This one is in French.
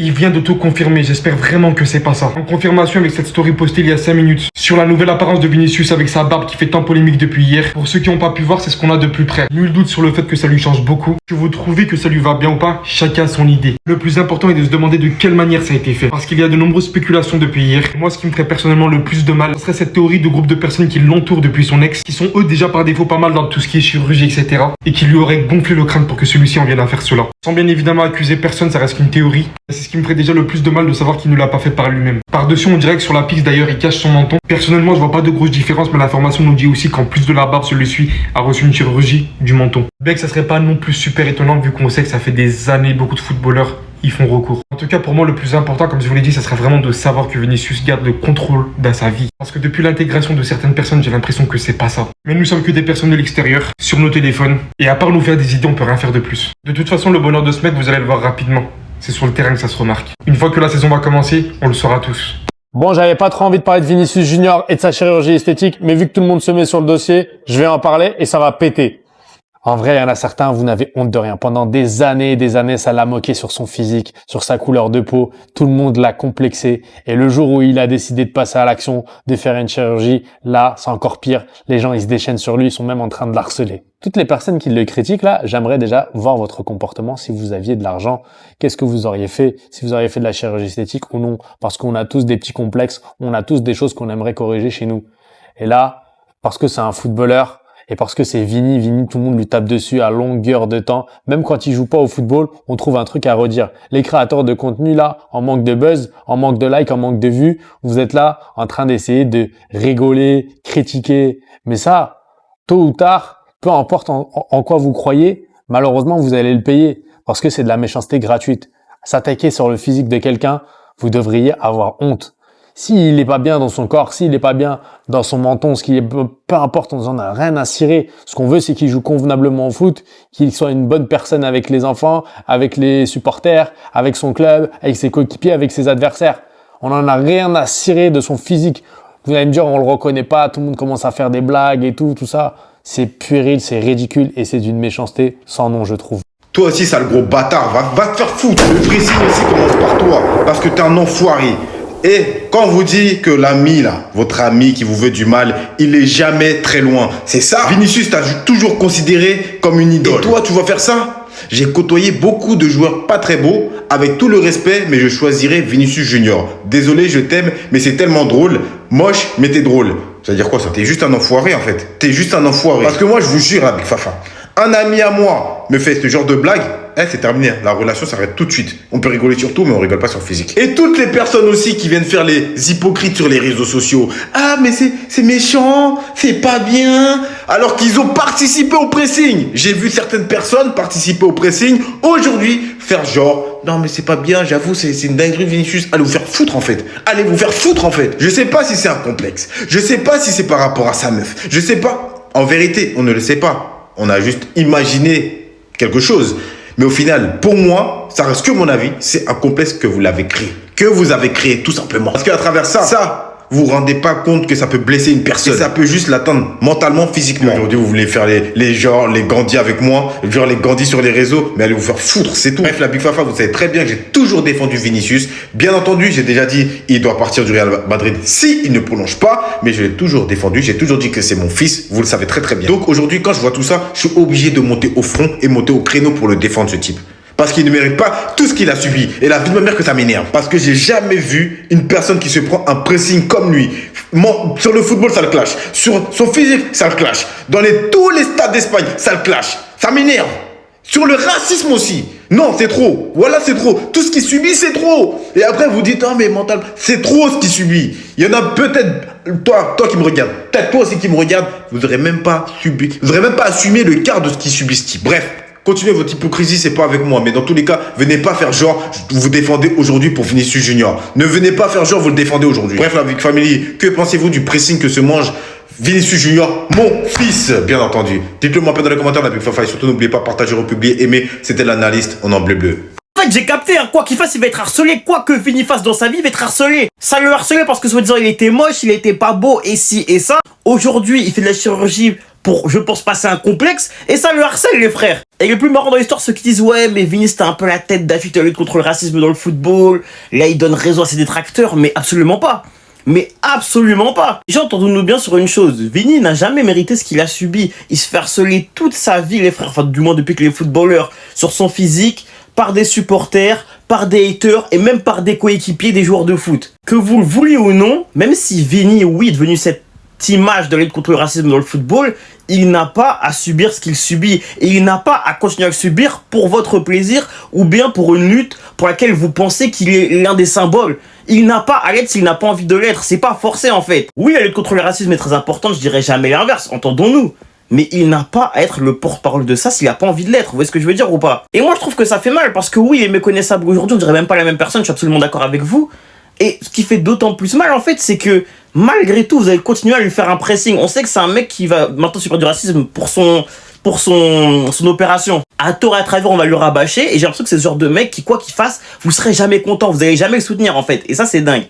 Il vient de tout confirmer, j'espère vraiment que c'est pas ça. En confirmation avec cette story postée il y a 5 minutes sur la nouvelle apparence de Vinicius avec sa barbe qui fait tant polémique depuis hier. Pour ceux qui n'ont pas pu voir, c'est ce qu'on a de plus près. Nul doute sur le fait que ça lui change beaucoup. Que vous trouvez que ça lui va bien ou pas, chacun a son idée. Le plus important est de se demander de quelle manière ça a été fait. Parce qu'il y a de nombreuses spéculations depuis hier. Et moi, ce qui me ferait personnellement le plus de mal, ce serait cette théorie de groupe de personnes qui l'entourent depuis son ex, qui sont eux déjà par défaut pas mal dans tout ce qui est chirurgie, etc. Et qui lui auraient gonflé le crâne pour que celui-ci en vienne à faire cela. Sans bien évidemment accuser personne, ça reste qu'une théorie. C'est ce qui me ferait déjà le plus de mal de savoir qu'il ne l'a pas fait par lui-même. Par-dessus, on dirait que sur la piste d'ailleurs, il cache son menton. Personnellement, je vois pas de grosse différence, mais l'information nous dit aussi qu'en plus de la barbe, celui-ci a reçu une chirurgie du menton. Bien que ça serait pas non plus super étonnant vu qu'on sait que ça fait des années, beaucoup de footballeurs y font recours. En tout cas, pour moi, le plus important, comme je vous l'ai dit, ça serait vraiment de savoir que Vinicius garde le contrôle dans sa vie. Parce que depuis l'intégration de certaines personnes, j'ai l'impression que c'est pas ça. Mais nous sommes que des personnes de l'extérieur, sur nos téléphones. Et à part nous faire des idées, on peut rien faire de plus. De toute façon, le bonheur de ce mec, vous allez le voir rapidement. C'est sur le terrain que ça se remarque. Une fois que la saison va commencer, on le saura tous. Bon, j'avais pas trop envie de parler de Vinicius Junior et de sa chirurgie esthétique, mais vu que tout le monde se met sur le dossier, je vais en parler et ça va péter. En vrai, il y en a certains, vous n'avez honte de rien. Pendant des années, ça l'a moqué sur son physique, sur sa couleur de peau. Tout le monde l'a complexé. Et le jour où il a décidé de passer à l'action, de faire une chirurgie, là, c'est encore pire. Les gens, ils se déchaînent sur lui, ils sont même en train de l'harceler. Toutes les personnes qui le critiquent, là, j'aimerais déjà voir votre comportement si vous aviez de l'argent. Qu'est-ce que vous auriez fait si vous auriez fait de la chirurgie esthétique ou non? Parce qu'on a tous des petits complexes, on a tous des choses qu'on aimerait corriger chez nous. Et là, parce que c'est un footballeur, et parce que c'est Vini, tout le monde lui tape dessus à longueur de temps. Même quand il joue pas au football, on trouve un truc à redire. Les créateurs de contenu, là, en manque de buzz, en manque de likes, en manque de vues, vous êtes là en train d'essayer de rigoler, critiquer. Mais ça, tôt ou tard, peu importe en quoi vous croyez, malheureusement, vous allez le payer. Parce que c'est de la méchanceté gratuite. S'attaquer sur le physique de quelqu'un, vous devriez avoir honte. S'il n'est pas bien dans son corps, s'il n'est pas bien dans son menton, peu importe, on n'en a rien à cirer. Ce qu'on veut, c'est qu'il joue convenablement au foot, qu'il soit une bonne personne avec les enfants, avec les supporters, avec son club, avec ses coéquipiers, avec ses adversaires. On n'en a rien à cirer de son physique. Vous allez me dire, on le reconnaît pas, tout le monde commence à faire des blagues et tout ça. C'est puéril, c'est ridicule et c'est d'une méchanceté sans nom, je trouve. Toi aussi, sale gros bâtard, va te faire foutre. Le pressing aussi commence par toi, parce que t'es un enfoiré. Et quand on vous dit que l'ami là, votre ami qui vous veut du mal, il est jamais très loin. C'est ça. Vinicius t'a toujours considéré comme une idole. Et toi, tu vas faire ça? J'ai côtoyé beaucoup de joueurs pas très beaux, avec tout le respect, mais je choisirais Vinicius Junior. Désolé, je t'aime, mais c'est tellement drôle. Moche, mais t'es drôle. Ça veut dire quoi ça? T'es juste un enfoiré en fait. T'es juste un enfoiré. Parce que moi, je vous jure, avec Fafa, un ami à moi me fait ce genre de blague, c'est terminé. La relation s'arrête tout de suite. On peut rigoler sur tout, mais on rigole pas sur le physique. Et toutes les personnes aussi qui viennent faire les hypocrites sur les réseaux sociaux. Ah, mais c'est méchant, c'est pas bien. Alors qu'ils ont participé au pressing. J'ai vu certaines personnes participer au pressing. Aujourd'hui, faire genre, non mais c'est pas bien, j'avoue, c'est une dinguerie Vinicius. Allez vous faire foutre en fait. Allez vous faire foutre en fait. Je sais pas si c'est un complexe. Je sais pas si c'est par rapport à sa meuf. Je sais pas. En vérité, on ne le sait pas. On a juste imaginé quelque chose. Mais au final, pour moi, ça reste que mon avis, c'est un complexe que vous l'avez créé. Que vous avez créé, tout simplement. Parce qu'à travers ça, vous vous rendez pas compte que ça peut blesser une personne. Et ça peut juste l'atteindre mentalement, physiquement. Aujourd'hui, vous voulez faire les Gandhi avec moi, genre les Gandhi sur les réseaux, mais allez vous faire foutre, c'est tout. Bref, la Big Fafa, vous savez très bien que j'ai toujours défendu Vinicius. Bien entendu, j'ai déjà dit, il doit partir du Real Madrid si il ne prolonge pas, mais je l'ai toujours défendu, j'ai toujours dit que c'est mon fils, vous le savez très très bien. Donc aujourd'hui, quand je vois tout ça, je suis obligé de monter au front et monter au créneau pour le défendre, ce type. Parce qu'il ne mérite pas tout ce qu'il a subi. Et la vie de ma mère que ça m'énerve. Parce que j'ai jamais vu une personne qui se prend un pressing comme lui. Sur le football, ça le clash. Sur son physique, ça le clash. Dans tous les stades d'Espagne, ça le clash. Ça m'énerve. Sur le racisme aussi. Non, c'est trop. Voilà, c'est trop. Tout ce qu'il subit, c'est trop. Et après, vous dites, ah, mais mental, c'est trop ce qu'il subit. Il y en a peut-être, toi qui me regarde, peut-être toi aussi qui me regarde, vous n'aurez même pas subi, vous n'aurez même pas assumé le quart de ce qu'il subit, ce type. Bref. Continuez votre hypocrisie, c'est pas avec moi. Mais dans tous les cas, venez pas faire genre, vous défendez aujourd'hui pour Vinicius Junior. Ne venez pas faire genre, vous le défendez aujourd'hui. Bref, la Big Family, que pensez-vous du pressing que se mange Vinicius Junior, mon fils, bien entendu. Dites-le moi dans les commentaires, la Big Fafa. Et surtout, n'oubliez pas, partager, republier, aimer. C'était l'analyste, on en bleu. En fait, j'ai capté, hein, quoi qu'il fasse, il va être harcelé. Quoi que Vini fasse dans sa vie, il va être harcelé. Ça le harcelait parce que, soi-disant, il était moche, il était pas beau, et ci et ça. Aujourd'hui, il fait de la chirurgie pour, je pense, passer un complexe, et ça le harcèle, les frères. Et le plus marrant dans l'histoire, ceux qui disent, ouais, mais Vinicius, t'as un peu la tête d'affiche de la lutte contre le racisme dans le football, là, il donne raison à ses détracteurs, mais absolument pas. Mais absolument pas. J'ai entendons-nous bien sur une chose, Vini n'a jamais mérité ce qu'il a subi. Il se fait harceler toute sa vie, les frères, enfin, du moins depuis qu'il est footballeur, sur son physique, par des supporters, par des haters et même par des coéquipiers des joueurs de foot. Que vous le vouliez ou non, même si Vini, oui, est devenu cette image de lutte contre le racisme dans le football, il n'a pas à subir ce qu'il subit. Et il n'a pas à continuer à le subir pour votre plaisir ou bien pour une lutte pour laquelle vous pensez qu'il est l'un des symboles. Il n'a pas à l'être s'il n'a pas envie de l'être. C'est pas forcé en fait. Oui, la lutte contre le racisme est très importante, je dirais jamais l'inverse, entendons-nous. Mais il n'a pas à être le porte-parole de ça s'il n'a pas envie de l'être. Vous voyez ce que je veux dire ou pas? Et moi je trouve que ça fait mal parce que oui, il est méconnaissable aujourd'hui, on dirait même pas la même personne, je suis absolument d'accord avec vous. Et ce qui fait d'autant plus mal en fait, c'est que malgré tout, vous allez continuer à lui faire un pressing. On sait que c'est un mec qui va maintenant subir du racisme pour son opération. À tort et à travers, on va le rabâcher. Et j'ai l'impression que c'est ce genre de mec qui, quoi qu'il fasse, vous serez jamais content. Vous allez jamais le soutenir, en fait. Et ça, c'est dingue.